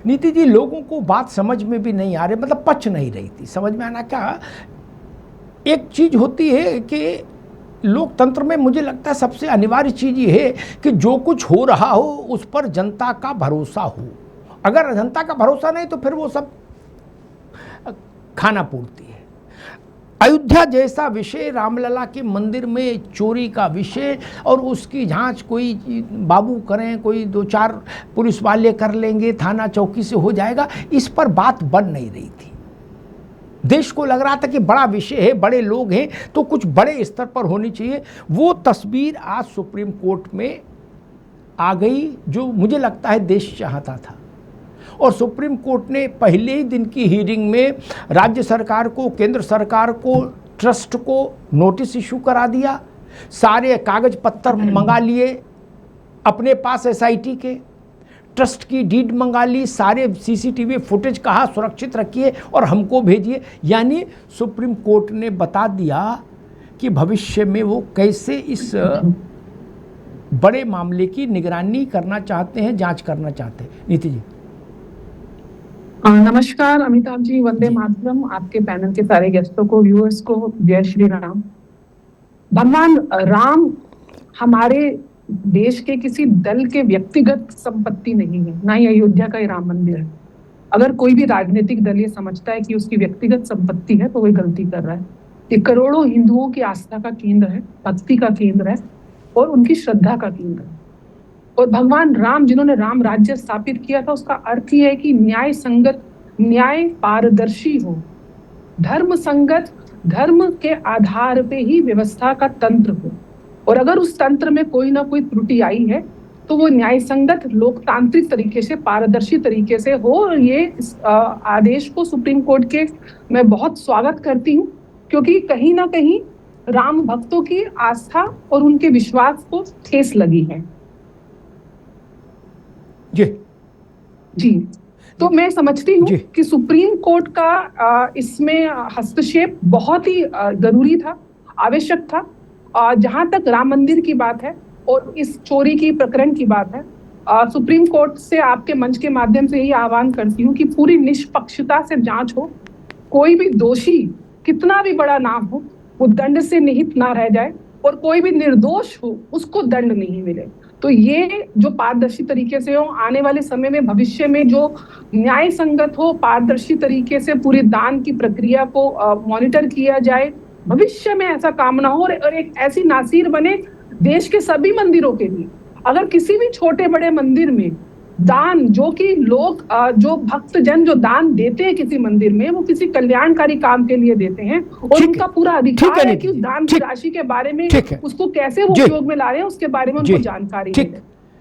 नीति जी, लोगों को बात समझ में भी नहीं आ रही, मतलब पच नहीं रही थी। समझ में आना क्या, एक चीज़ होती है कि लोकतंत्र में मुझे लगता है सबसे अनिवार्य चीज़ ये है कि जो कुछ हो रहा हो उस पर जनता का भरोसा हो। अगर जनता का भरोसा नहीं तो फिर वो सब खाना पूर्ति है। अयोध्या जैसा विषय, रामलला के मंदिर में चोरी का विषय, और उसकी जांच कोई बाबू करें, कोई 2-4 पुलिस वाले कर लेंगे, थाना चौकी से हो जाएगा, इस पर बात बन नहीं रही थी। देश को लग रहा था कि बड़ा विषय है, बड़े लोग हैं, तो कुछ बड़े स्तर पर होनी चाहिए। वो तस्वीर आज सुप्रीम कोर्ट में आ गई, जो मुझे लगता है देश चाहता था। और सुप्रीम कोर्ट ने पहले ही दिन की हियरिंग में राज्य सरकार को, केंद्र सरकार को, ट्रस्ट को नोटिस इशू करा दिया। सारे कागज पत्तर मंगा लिए अपने पास, एसआईटी के, ट्रस्ट की डीड मंगा ली, सारे सीसीटीवी फुटेज कहा सुरक्षित रखिए और हमको भेजिए। यानी सुप्रीम कोर्ट ने बता दिया कि भविष्य में वो कैसे इस बड़े मामले की निगरानी करना चाहते हैं, जांच करना चाहते हैं। नीति जी। नमस्कार अमिताभ जी, वंदे मातरम, आपके पैनल के सारे गेस्टों को, व्यूअर्स को, जय श्री राम। भगवान राम हमारे देश के किसी दल के व्यक्तिगत संपत्ति नहीं है, ना ही अयोध्या का ही राम मंदिर है। अगर कोई भी राजनीतिक दल ये समझता है कि उसकी व्यक्तिगत संपत्ति है तो वही गलती कर रहा है। ये करोड़ों हिंदुओं की आस्था का केंद्र है, भक्ति का केंद्र है और उनकी श्रद्धा का केंद्र है। और भगवान राम जिन्होंने राम राज्य स्थापित किया था, उसका अर्थ यह है कि न्याय संगत, न्याय पारदर्शी हो, धर्म संगत, धर्म के आधार पे ही व्यवस्था का तंत्र हो। और अगर उस तंत्र में कोई ना कोई त्रुटि आई है तो वो न्याय संगत, लोकतांत्रिक तरीके से, पारदर्शी तरीके से हो। ये आदेश को सुप्रीम कोर्ट के मैं बहुत स्वागत करती हूँ, क्योंकि कहीं ना कहीं राम भक्तों की आस्था और उनके विश्वास को ठेस लगी है। जी, तो मैं समझती हूँ कि सुप्रीम कोर्ट का इसमें हस्तक्षेप बहुत ही जरूरी था, आवश्यक था। जहां तक राम मंदिर की बात है और इस चोरी की प्रकरण की बात है, सुप्रीम कोर्ट से आपके मंच के माध्यम से यही आह्वान करती हूँ कि पूरी निष्पक्षता से जांच हो। कोई भी दोषी कितना भी बड़ा नाम हो वो दंड से निहित ना रह जाए, और कोई भी निर्दोष हो उसको दंड नहीं मिले। तो ये जो पारदर्शी तरीके से हो, आने वाले समय में, भविष्य में जो न्याय संगत हो, पारदर्शी तरीके से पूरी दान की प्रक्रिया को मॉनिटर किया जाए, भविष्य में ऐसा काम ना हो और एक ऐसी नासीर बने देश के सभी मंदिरों के लिए। अगर किसी भी छोटे बड़े मंदिर में दान, जो कि लोग, जो भक्तजन जो दान देते हैं किसी मंदिर में, वो किसी कल्याणकारी काम के लिए देते हैं और उनका पूरा अधिकार है कि उस दान की राशि के बारे में, उसको कैसे वो उपयोग में ला रहे हैं, उसके बारे में उनको जानकारी है।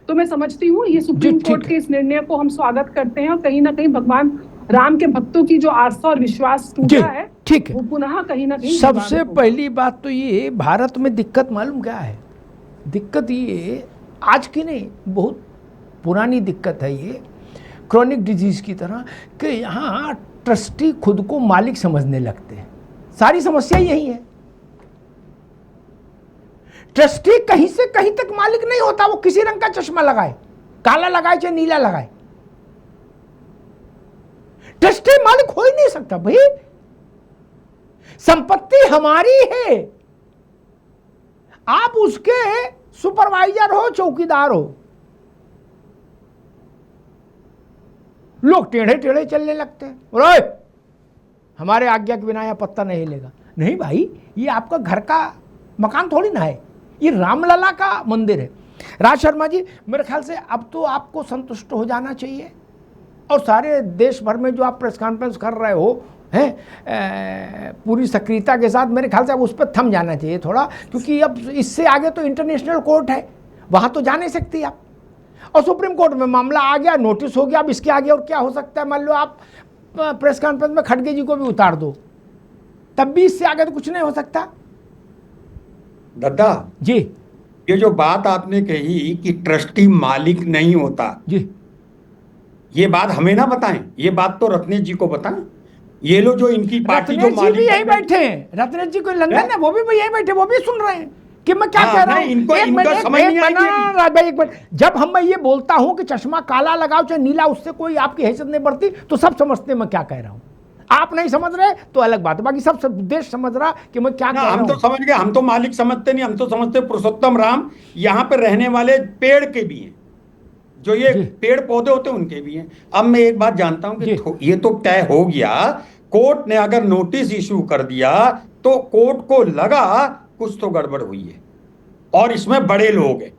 तो मैं समझती हूँ ये सुप्रीम कोर्ट के इस निर्णय को हम स्वागत करते हैं, और कहीं ना कहीं भगवान राम के भक्तों की जो आस्था और विश्वास टूटा है, वो पुनः कहीं ना कहीं। सबसे पहली बात तो ये, भारत में दिक्कत मालूम क्या है? दिक्कत ये आज की नहीं, बहुत पुरानी दिक्कत है ये, क्रॉनिक डिजीज की तरह, कि यहाँ ट्रस्टी खुद को मालिक समझने लगते हैं। सारी समस्या यही है। ट्रस्टी कहीं से कहीं तक मालिक नहीं होता, वो किसी रंग का चश्मा लगाए, काला लगाए चाहे नीला लगाए, ट्रस्टी मालिक हो ही नहीं सकता। भाई संपत्ति हमारी है, आप उसके सुपरवाइजर हो, चौकीदार हो। लोग टेढ़े टेढ़े चलने लगते हैं, ओए हमारे आज्ञा के बिना यह पत्ता नहीं हिलेगा। नहीं भाई, ये आपका घर का मकान थोड़ी ना है, ये रामलला का मंदिर है। राज शर्मा जी, मेरे ख्याल से अब तो आपको संतुष्ट हो जाना चाहिए, और सारे देश भर में जो आप प्रेस कॉन्फ्रेंस कर रहे हो हैं पूरी सक्रियता के साथ, मेरे ख्याल से अब उस पर थम जाना चाहिए थोड़ा, क्योंकि अब इससे आगे तो इंटरनेशनल कोर्ट है, वहाँ तो जा नहीं सकती आप। और सुप्रीम कोर्ट में मामला आ गया, नोटिस हो गया, अब इसके आगे और क्या हो सकता है? मान लो आप प्रेस कॉन्फ्रेंस में खड़गे जी को भी उतार दो, तब भी इससे आगे तो कुछ नहीं हो सकता। दादा जी, ये जो बात आपने कही कि ट्रस्टी मालिक नहीं होता जी, ये बात हमें ना बताएं, ये बात तो रत्नेश जी को बताएं। ये लोग जो इनकी पार्टी जो रत्नेश जी भी यही बैठे हैं, रत्नेश जी को लंदन है, वो भी यही बैठे, वो भी सुन रहे हैं। कि मैं क्या कह रहा हूं? इनको एक इनका मिनट, समझ एक नहीं मिनट, आएगी। राज भाई, एक मिनट। जब हम मैं ये बोलता हूं कि चश्मा काला लगाओ चाहे नीला, उससे कोई आपकी हैसियत नहीं बढ़ती, तो सब समझते मैं क्या कह रहा हूं। आप नहीं समझ रहे तो अलग बात है, बाकी सब देश समझ रहा कि मैं क्या कह रहा हम तो हूं। समझ गए, हम तो मालिक समझते नहीं, हम तो समझते पुरुषोत्तम राम यहाँ पे रहने वाले पेड़ के भी हैं, जो ये जी पेड़ पौधे होते हैं उनके भी हैं। अब मैं एक बात जानता हूं जी कि ये तो तय हो गया, कोर्ट ने अगर नोटिस इशू कर दिया तो कोर्ट को लगा कुछ तो गड़बड़ हुई है, और इसमें बड़े लोग हैं।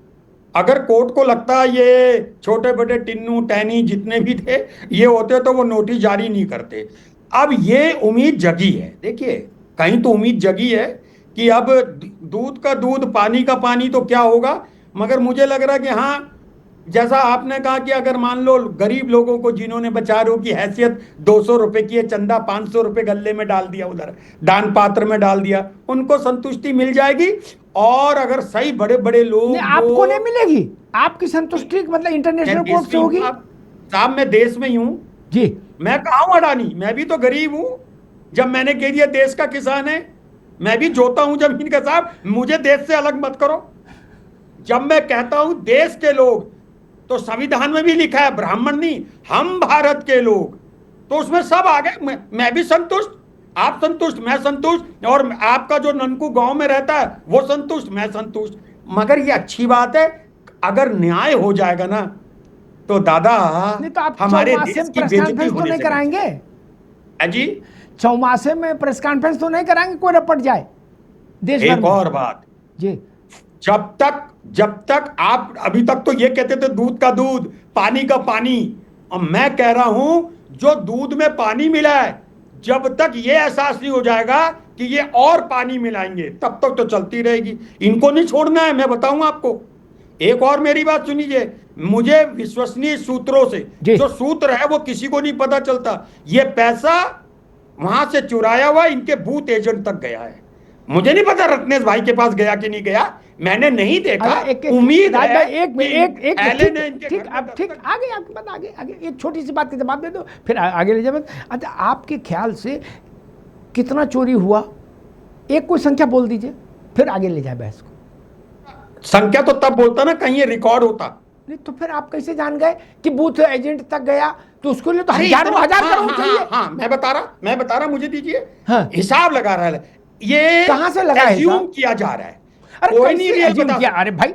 अगर कोर्ट को लगता है ये छोटे बड़े टिन्नू टैनी जितने भी थे ये होते तो वो नोटिस जारी नहीं करते। अब ये उम्मीद जगी है, देखिए कहीं तो उम्मीद जगी है कि अब दूध का दूध पानी का पानी तो क्या होगा। मगर मुझे लग रहा है कि हाँ, जैसा आपने कहा कि अगर मान लो गरीब लोगों को जिन्होंने बेचारों की हैसियत 200 रुपए की है, चंदा 500 रुपए गले में डाल दिया, उधर दान पात्र में डाल दिया, उनको संतुष्टि मिल जाएगी। और अगर सही बड़े बड़े नहीं, लोग आपको नहीं जो मिलेगी, आपकी संतुष्टि मतलब मैं इंटरनेशनल देश कोर्ट से में हूं होगी। साहब, साहब मैं देश में ही हूं। जी मैं कहाँ हूं अडानी, मैं भी तो गरीब हूं। जब मैंने कह दिया देश का किसान है, मैं भी जोता हूं जमीन का। साहब मुझे देश से अलग मत करो। जब मैं कहता हूं देश के लोग, तो संविधान में भी लिखा है ब्राह्मण नहीं, हम भारत के लोग, तो उसमें सब आ गए। मैं भी संतुष्ट, आप संतुष्ट, मैं संतुष्ट, और आपका जो ननकू गांव में रहता है वो संतुष्ट, मैं संतुष्ट। मगर ये अच्छी बात है, अगर न्याय हो जाएगा ना तो दादा नहीं, तो आप हमारे चौमासे देश में की प्रेस बेइज्जती कॉन्फ्रेंस तो होने नहीं से बच कराएंगे? जाए। जी चौमासे में प्रेस कॉन्फ्रेंस तो नहीं कराएंगे, कोई रपट जाए देश भर एक में? और बात, जी जब तक आप अभी तक तो ये कहते थे दूध का दूध पानी का पानी, और मैं कह रहा हूं जो दूध में पानी मिला है, जब तक ये एहसास नहीं हो जाएगा कि ये और पानी मिलाएंगे तब तक तो चलती रहेगी। इनको नहीं छोड़ना है, मैं बताऊं आपको। एक और मेरी बात सुनिए, मुझे विश्वसनीय सूत्रों से, जी जो सूत्र है वो किसी को नहीं पता चलता, ये पैसा वहां से चुराया हुआ इनके बूथ एजेंट तक गया है। मुझे नहीं पता रत्नेश भाई के पास गया कि नहीं गया, मैंने नहीं देखा। अरे उम्मीद राज है भाई, एक कि एक थैले ठीक ने इनके ठीक, घर में अब ठीक, दस्तक। आगे आपकी बात, आगे आगे एक छोटी सी बात का जवाब दे दो, फिर आगे ले जाए। अच्छा, आपके ख्याल से कितना चोरी हुआ, एक कोई संख्या बोल दीजिए, फिर आगे ले जाए बहस को। संख्या तो तब बोलता ना कहीं ये रिकॉर्ड होता। नहीं तो फिर आप कैसे जान गए कि बूथ एजेंट तक गया? तो उसके लिए तो अरे हजारों हजार हाँ, करोड़ हाँ, चाहिए। हाँ, मैं बता रहा मुझे दीजिए। हाँ, हिसाब लगा रहा है ये, कहां से लगा है एज्यूम साहब? किया जा रहा है, अरे कोई नहीं कैसे रियल एज्यूम बता किया? सकता। अरे भाई,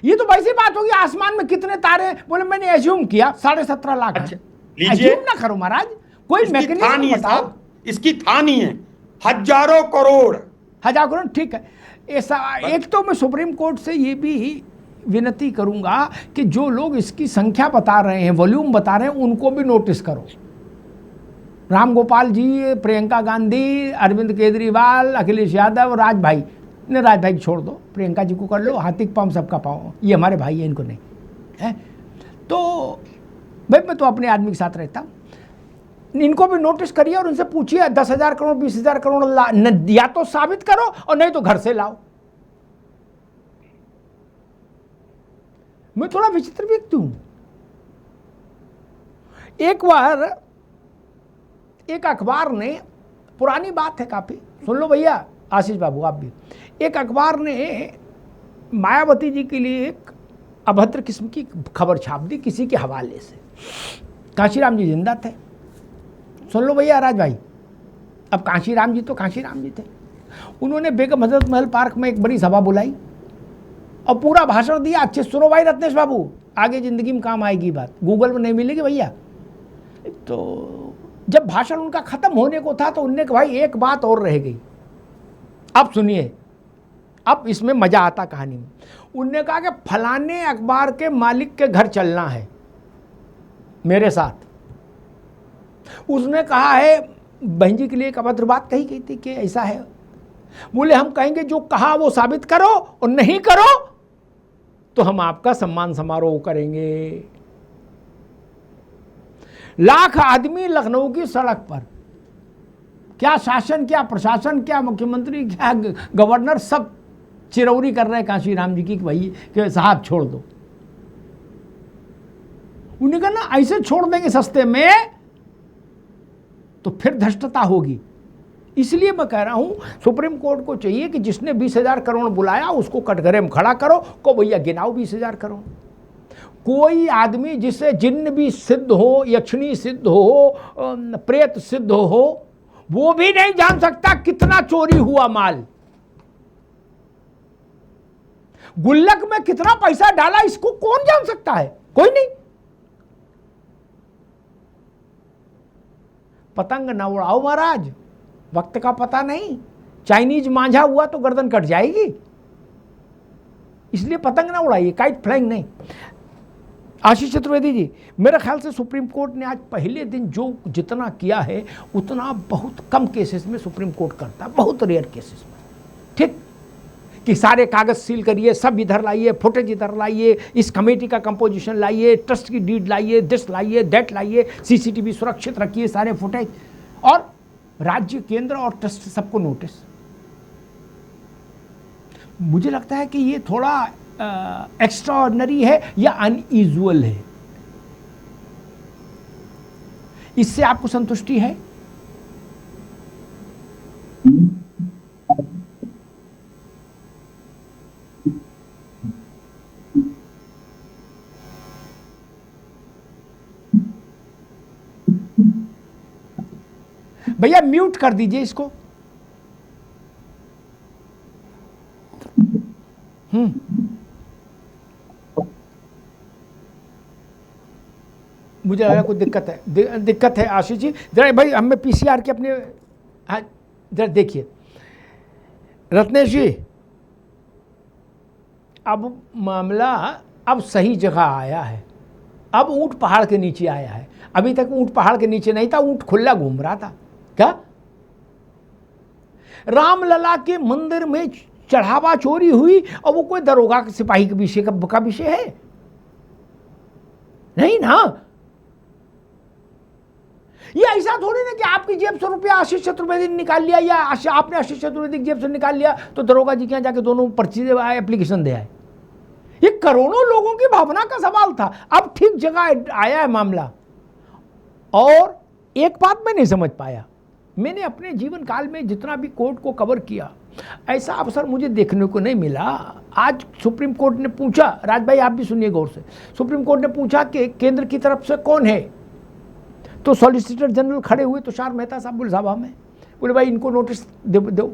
ये तो वैसी बात होगी, आसमान में कितने तारे हैं? बोले मैंने एज्यूम किया 17.5 लाख है। अच्छा लीजिए, एज्यूम ना करो महाराज, कोई इसकी था मैकेनिज्म नहीं है बताओ। साहब, इसकी था नहीं है, हजारों करोड़। हजार करोड़, ठीक है। ऐसा एक तो मैं सुप्रीम कोर्ट से ये भी विनती करूंगा कि जो लोग इसकी संख्या बता रहे हैं, वॉल्यूम बता रहे हैं, उनको भी नोटिस करो। राम गोपाल जी, प्रियंका गांधी, अरविंद केजरीवाल, अखिलेश यादव, राज भाई ने, राज भाई छोड़ दो, प्रियंका जी को कर लो, हाथिक पाँव सबका पाँव, ये हमारे भाई हैं, इनको नहीं है। तो भाई मैं तो अपने आदमी के साथ रहता हूँ, इनको भी नोटिस करिए और उनसे पूछिए 10,000 करोड़ 20,000 करोड़ या तो साबित करो और नहीं तो घर से लाओ। मैं थोड़ा विचित्र व्यक्ति हूं। एक बार एक अखबार ने, पुरानी बात है काफी, सुन लो भैया, आशीष बाबू आप भी, एक अखबार ने मायावती जी के लिए एक अभद्र किस्म की खबर छाप दी किसी के हवाले से। कांशीराम जी जिंदा थे, सुन लो भैया राज भाई। अब कांशीराम जी तो कांशीराम जी थे। उन्होंने बेगम हजरत महल पार्क में एक बड़ी सभा बुलाई और पूरा भाषण दिया। अच्छे सुनो भाई रत्नेश बाबू, आगे जिंदगी में काम आएगी बात, गूगल में नहीं मिलेगी भैया। तो जब भाषण उनका खत्म होने को था तो उनने कहा भाई एक बात और रह गई, अब सुनिए, अब इसमें मजा आता कहानी में। उनने कहा कि फलाने अखबार के मालिक के घर चलना है मेरे साथ। उसने कहा है, बहन जी के लिए एक अभद्र बात कही गई थी कि ऐसा है। बोले हम कहेंगे जो कहा वो साबित करो और नहीं करो तो हम आपका सम्मान समारोह करेंगे। लाख आदमी लखनऊ की सड़क पर, क्या शासन, क्या प्रशासन, क्या मुख्यमंत्री, क्या गवर्नर, सब चिरौरी कर रहे हैं कांशीराम जी की कि भाई कि साहब छोड़ दो। उन्हें कहा ना ऐसे छोड़ देंगे सस्ते में तो फिर धृष्टता होगी, इसलिए मैं कह रहा हूं सुप्रीम कोर्ट को चाहिए कि जिसने 20,000 करोड़ बुलाया उसको कटघरे में खड़ा करो, को भैया गिनाओ 20,000 करोड़। कोई आदमी जिसे जिन्न भी सिद्ध हो, यक्षिणी सिद्ध हो, प्रेत सिद्ध हो, वो भी नहीं जान सकता कितना चोरी हुआ माल, गुल्लक में कितना पैसा डाला, इसको कौन जान सकता है? कोई नहीं। पतंग न उड़ाओ महाराज, वक्त का पता नहीं, चाइनीज मांझा हुआ तो गर्दन कट जाएगी, इसलिए पतंग ना उड़ाइए, काइट फ्लाइंग नहीं। आशीष चतुर्वेदी जी, मेरे ख्याल से सुप्रीम कोर्ट ने आज पहले दिन जो जितना किया है उतना बहुत कम केसेस में सुप्रीम कोर्ट करता, बहुत रेयर केसेस में। ठीक कि सारे कागज सील करिए, सब इधर लाइए, फुटेज इधर लाइए, इस कमेटी का कंपोजिशन लाइए, ट्रस्ट की डीड लाइए, दिस लाइए, दैट लाइए, सीसीटीवी सुरक्षित रखिए, सारे फुटेज, और राज्य, केंद्र और ट्रस्ट सबको नोटिस। मुझे लगता है कि ये थोड़ा एक्स्ट्राऑर्डिनरी है या अनयूजुअल है। इससे आपको संतुष्टि है? भैया म्यूट कर दीजिए इसको। मुझे लगा कुछ दिक्कत है, दिक्कत है आशीष जी। जरा भाई हमें पीसीआर के अपने जरा देखिए रत्नेश जी, अब मामला अब सही जगह आया है, अब ऊंट पहाड़ के नीचे आया है। अभी तक ऊंट पहाड़ के नीचे नहीं था, ऊंट खुला घूम रहा था। क्या रामलला के मंदिर में चढ़ावा चोरी हुई और वो कोई दरोगा के सिपाही के विषय का विषय है? नहीं ना। ये ऐसा थोड़ी ना कि आपकी जेब से रुपया आशीष चतुर्वेदी ने निकाल लिया या आपने आशीष चतुर्वेदी की जेब से निकाल लिया तो दरोगा जी के यहाँ जाके दोनों पर्ची एप्लीकेशन दे आए। ये करोड़ों लोगों की भावना का सवाल था। अब ठीक जगह आया है मामला। और एक बात मैं नहीं समझ पाया, मैंने अपने जीवन काल में जितना भी कोर्ट को कवर किया, ऐसा अवसर मुझे देखने को नहीं मिला। आज सुप्रीम कोर्ट ने पूछा, राज भाई आप भी सुनिए गौर से, सुप्रीम कोर्ट ने पूछा कि केंद्र की तरफ से कौन है, तो सॉलिसिटर जनरल खड़े हुए, तुषार मेहता साहब बोले साहब हमें, बोले भाई इनको नोटिस दो,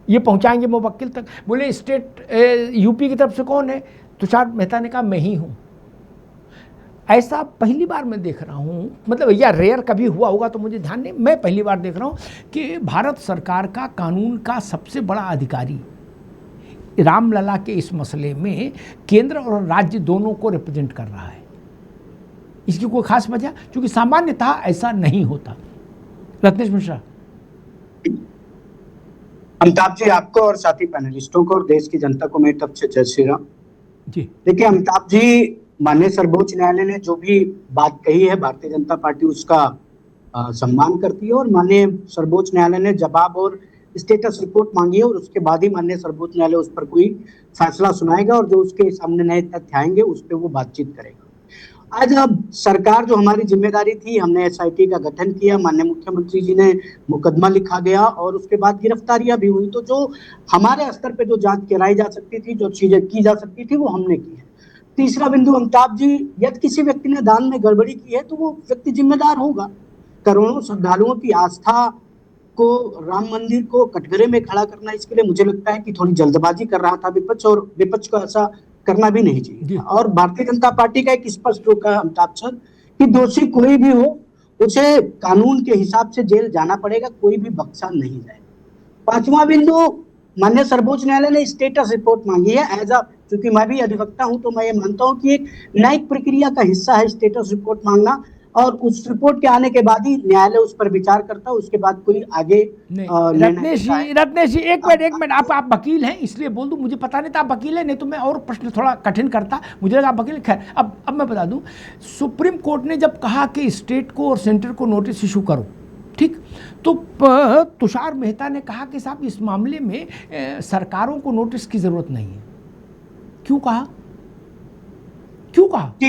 ये पहुंचाएंगे मुवक्किल तक। बोले स्टेट यूपी की तरफ से कौन है, तुषार मेहता ने कहा मैं ही हूँ। ऐसा पहली बार मैं देख रहा हूँ, मतलब या रेयर कभी हुआ होगा तो मुझे ध्यान नहीं, मैं पहली बार देख रहा हूँ कि भारत सरकार का कानून का सबसे बड़ा अधिकारी रामलला के इस मसले में केंद्र और राज्य दोनों को रिप्रेजेंट कर रहा है। इसकी कोई खास वजह, क्योंकि सामान्यतः ऐसा नहीं होता। रत्नेश मिश्रा। अमिताभ जी, आपको और साथी पैनलिस्टों को और देश की जनता को मेरी तरफ से जय श्री राम जी। देखिए अमिताभ जी, माननीय सर्वोच्च न्यायालय ने जो भी बात कही है भारतीय जनता पार्टी उसका सम्मान करती है, और माननीय सर्वोच्च न्यायालय ने जवाब और स्टेटस रिपोर्ट मांगी है, और उसके बाद ही माननीय सर्वोच्च न्यायालय उस पर कोई फैसला सुनाएगा, और जो उसके सामने नए तथ्य आएंगे उस पर वो बातचीत करेगा। आज अब सरकार, जो हमारी जिम्मेदारी थी, हमने एसआईटी का गठन किया, माननीय मुख्यमंत्री जी ने मुकदमा लिखा गया और उसके बाद गिरफ्तारियां भी हुई, तो जो हमारे स्तर पे जो जांच कराई जा सकती थी, जो चीजें की जा सकती थी, वो हमने की है। तीसरा बिंदु अमिताभ जी, यदि किसी व्यक्ति ने दान में गड़बड़ी की है तो वो व्यक्ति जिम्मेदार होगा। करोड़ों श्रद्धालुओं की आस्था को, राम मंदिर को कटघरे में खड़ा करना, इसके लिए मुझे लगता है कि थोड़ी जल्दबाजी कर रहा था विपक्ष, और विपक्ष को ऐसा करना भी नहीं चाहिए। और भारतीय जनता पार्टी का एक स्पष्ट रुख है अमिताभ सर कि दोषी कोई भी हो उसे कानून के हिसाब से जेल जाना पड़ेगा, कोई भी बख्शा नहीं जाएगा। पांचवा बिंदु, माननीय सर्वोच्च न्यायालय ने स्टेटस रिपोर्ट मांगी है। एज अ, क्योंकि मैं भी अधिवक्ता हूं तो मैं ये मानता हूं कि एक न्यायिक प्रक्रिया का हिस्सा है स्टेटस रिपोर्ट मांगना, और उस रिपोर्ट के आने के बाद ही न्यायालय उस पर विचार करता है, उसके बाद कोई आगे रत्नेश जी एक मिनट, आप वकील हैं इसलिए बोल दूं, मुझे पता नहीं था आप वकील हैं, नहीं तो मैं और प्रश्न थोड़ा कठिन करता, मुझे लगा आप वकील। खैर अब मैं बता दूं, सुप्रीम कोर्ट ने जब कहा कि स्टेट को और सेंटर को नोटिस इशू करो, ठीक, तो तुषार मेहता ने कहा कि साहब इस मामले में सरकारों को नोटिस की जरूरत नहीं है। क्यों कहा? जी,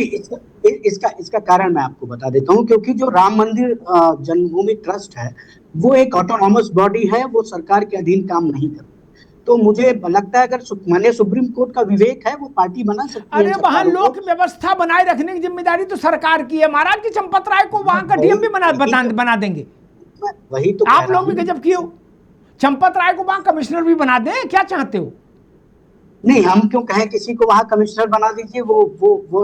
इसका कारण मैं आपको बता देता हूं, क्योंकि जो राम मंदिर जन्मभूमि ट्रस्ट है वो एक ऑटोनॉमस बॉडी है, वो सरकार के अधीन काम नहीं करती। तो मुझे लगता है अगर माननीय सुप्रीम कोर्ट का विवेक है, वो पार्टी बना सकती है। अरे वहां लोक व्यवस्था बनाए रखने की जिम्मेदारी तो सरकार की है महाराज, की चंपत राय को वहां का डीएम भी बना देंगे। वही तो आप लोग भी गजब किए हो, चंपत राय को वहां कमिश्नर भी बना दें, क्या चाहते हो? नहीं, हम क्यों कहें किसी को वहां कमिश्नर बना दीजिए, वो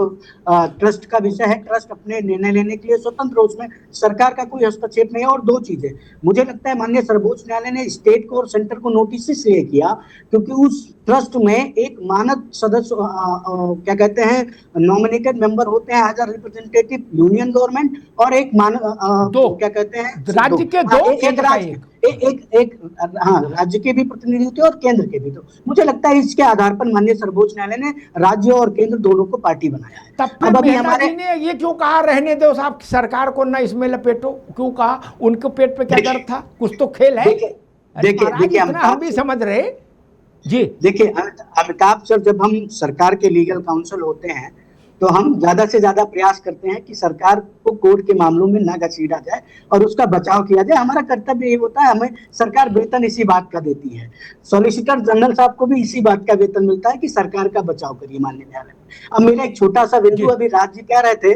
ट्रस्ट का विषय है। ट्रस्ट अपने निर्णय लेने के लिए स्वतंत्र, उसमें सरकार का कोई हस्तक्षेप नहीं है। और दो चीजें मुझे लगता है माननीय सर्वोच्च न्यायालय ने स्टेट को और सेंटर को नोटिस इसलिए किया क्योंकि उस ट्रस्ट में एक मानद सदस्य क्या कहते हैं नॉमिनेटेड मेंबर होते हैं as a representative union government, और एक दो क्या कहते हैं राज्य के दो, एक राज्य एक हाँ राज्य के भी प्रतिनिधि होते हैं और केंद्र के भी। तो मुझे लगता है इसके आधार पर माननीय सर्वोच्च न्यायालय ने राज्य और केंद्र दोनों को पार्टी बनाया है। तब अब अभी हमारे ने ये क्यों कहा रहने दो साहब, सरकार को ना इसमें लपेटो, क्यों कहा? उनके पेट पे क्या दर्द था? कुछ तो खेल है। देखिए हम भी समझ रहे जी। देखिए अमिताभ सर, जब हम सरकार के लीगल काउंसिल होते हैं तो हम ज्यादा से ज्यादा प्रयास करते हैं कि सरकार को कोर्ट के मामलों में ना घसीटा जाए और उसका बचाव किया जाए। हमारा कर्तव्य ये होता है, हमें सरकार वेतन इसी बात का देती है। सॉलिसिटर जनरल साहब को भी इसी बात का वेतन मिलता है कि सरकार का बचाव करिए माननीय न्यायालय में। अब मेरा एक छोटा सा बिंदु, अभी राज जी कह रहे थे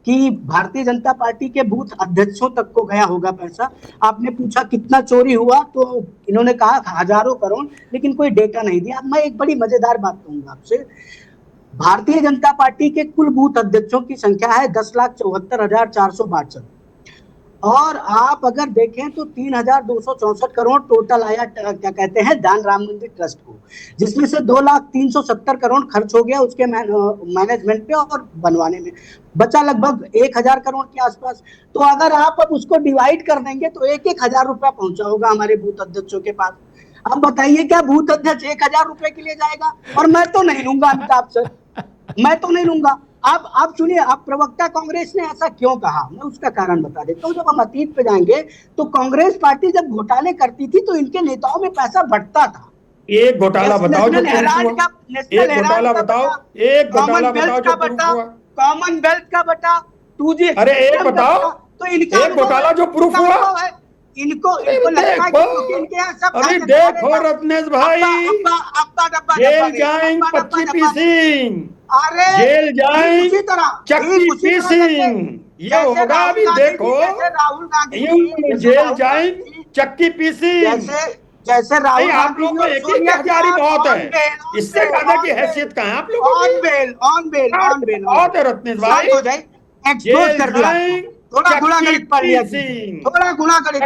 कि भारतीय जनता पार्टी के बूथ अध्यक्षों तक को गया होगा पैसा। आपने पूछा कितना चोरी हुआ, तो इन्होंने कहा हजारों करोड़, लेकिन कोई डेटा नहीं दिया। मैं एक बड़ी मजेदार बात कहूंगा आपसे, भारतीय जनता पार्टी के कुल बूथ अध्यक्षों की संख्या है 10,74,462 और आप अगर देखें तो 3,264 करोड़ टोटल आया क्या कहते हैं दान राम मंदिर ट्रस्ट को, जिसमें से 2,370 करोड़ खर्च हो गया उसके मैनेजमेंट पे और बनवाने में, बचा लगभग 1,000 करोड़ के आसपास। तो अगर आप अब उसको डिवाइड कर देंगे तो 1,000 रुपया पहुंचा होगा हमारे बूथ अध्यक्षों के पास। अब बताइए क्या बूथ अध्यक्ष 1,000 रुपए के लिए जाएगा? और मैं तो नहीं लूंगा अमिताभ सर, मैं तो नहीं लूंगा। आप सुनिए, आप प्रवक्ता कांग्रेस ने ऐसा क्यों कहा, मैं उसका कारण बता देता हूँ। जब हम अतीत पे जाएंगे तो कांग्रेस पार्टी जब घोटाले करती थी तो इनके नेताओं में पैसा बढ़ता था। एक घोटाला बताओ जो एक घोटाला बताओ, एक घोटाला बताओ जो कॉमनवेल्थ का बटा 2G, अरे एक बताओ तो इनका एक घोटाला जो प्रूफ हुआ। इनको लगता है कि इनके यहाँ सब अरे देखो रत्नेश भाई, जेल जाएंगे पक्की पीसिंग, जेल जाएंगे चक्की पीसिंग, ये होगा अभी देखो। राहुल गांधी जेल जाएंगे चक्की पीसिंग, जैसे राहुल आप लोगों को एक ही हजारी बहुत है, इससे ज्यादा की हैसियत कहाँ है आप लोगों की? ऑन बेल बहुत है रत्नेश भाई, एक्सपोज कर दिया, थोड़ा गुणा गणित पढ़ लिया, थोड़ा गुणा गणित।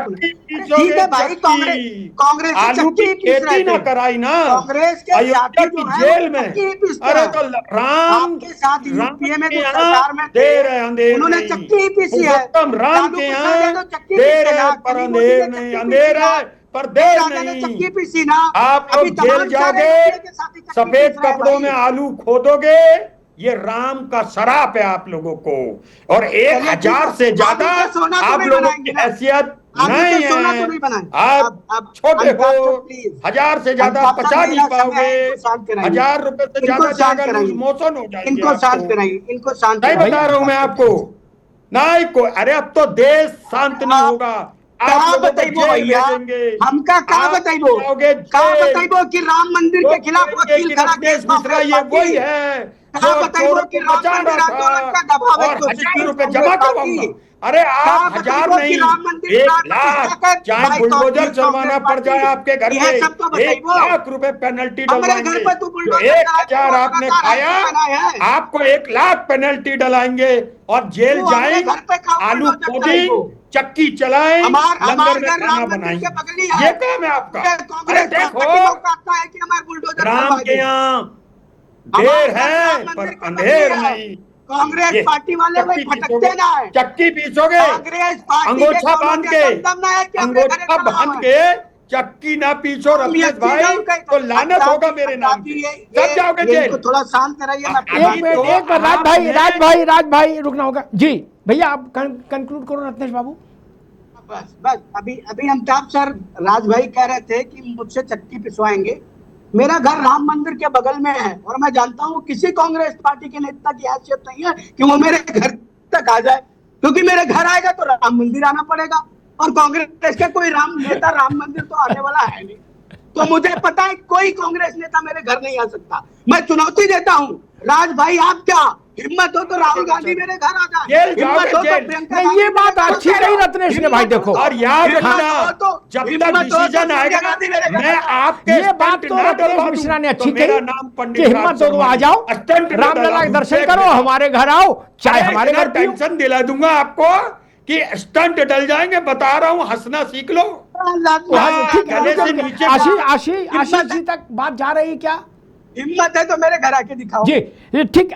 ठीक है भाई, कांग्रेस आलू की खेती ना कराई ना कांग्रेस के अयोध्या की जेल में। अरे तो राम के साथ यूपीए में के यहाँ दे रहे अंधेर, उन्होंने चक्की पीसी है। राम के यहाँ दे रहे पर अंधेर नहीं, अंधेर है पर देर नहीं। चक्की पीसी ना, आप लोग जेल जाओगे, सफेद कपड़ों में आलू खोदोगे, ये राम का शराप है आप लोगों को। और 1,000 से ज्यादा आप लोगों की हैसियत नहीं है। आप छोटे हो, 1,000 से ज्यादा पचा नहीं पाओगे, 1,000 रुपए से ज्यादा जाकर मोशन हो जाएगी। इनको शांत कराइए, इनको शांत नहीं बता रहा हूं मैं आपको, नहीं को। अरे अब तो देश शांत नहीं होगा, आप बताइबो भैया, हमका का बताइबो कि राम मंदिर के खिलाफ वकील खड़ा केस मिश्रा ये वही है जो चोरों को बचा रहा था और 1,000 रुपए जमा करवाऊंगा। अरे आप 1,000 नहीं 1,00,000, चाहे बुलडोजर चलवाना पड़ जाए आपके घर पे, 1,00,000 रुपए पेनल्टी डलवाएंगे। 1,000 आपने खाया, आपको 1,00,000 पेनल्टी डलाएंगे और जेल जाएंगे, आलू खोदेंगे, चक्की चलाएं, लंगर में खाना बनाएंगे। ये काम है आपका। अरे देखो राम के यहाँ देर है पर अंधेर नहीं। कांग्रेस पार्टी वाले भाई भटकते ना है, चक्की पीसोगे, अंगोछा बांध के चक्की ना पीछो रत्नेश भाई, तो लानत होगा मेरे नाम पे, सब जाओगे जेल। थोड़ा शांत कराइए। राज भाई रुकना होगा जी। भैया आप कंक्लूड करो रत्नेश बाबू। बस अभी अमिताभ सर राज भाई कह रहे थे कि मुझसे चक्की पिसवाएंगे। मेरा घर राम मंदिर के बगल में है और मैं जानता हूँ किसी कांग्रेस पार्टी के नेता की हैसियत नहीं है कि वो मेरे घर तक आ जाए, क्योंकि मेरे घर आएगा तो राम मंदिर आना पड़ेगा। और कांग्रेस का कोई नेता राम मंदिर तो आने वाला है नहीं। तो मुझे पता है कोई कांग्रेस नेता मेरे घर नहीं आ सकता। मैं चुनौती देता हूँ, राज भाई आप क्या हिम्मत हो तो राहुल गांधी मेरे घर आ जाए, हिम्मत हो तो प्रियंका नहीं, ये बात अच्छी कही रत्नेश ने भाई। देखो, और याद रखना, जब तक डिसीजन आएगा मैं आपके ये बात तो रत्नेश मिश्रा ने अच्छी कही कि हिम्मत हो तो आ जाओ, रामलला के दर्शन करो, हमारे घर आओ, चाहे हमारे घर पियो। टेंशन दिला दूंगा आपको कि स्टंट डल जाएंगे, बता रहा हूँ, हंसना सीख लो। ठीक गले से है, नीचे आशीष जी तक बात जा रही है क्या? हिम्मत है तो मेरे घर आके दिखाओ जी ठीक।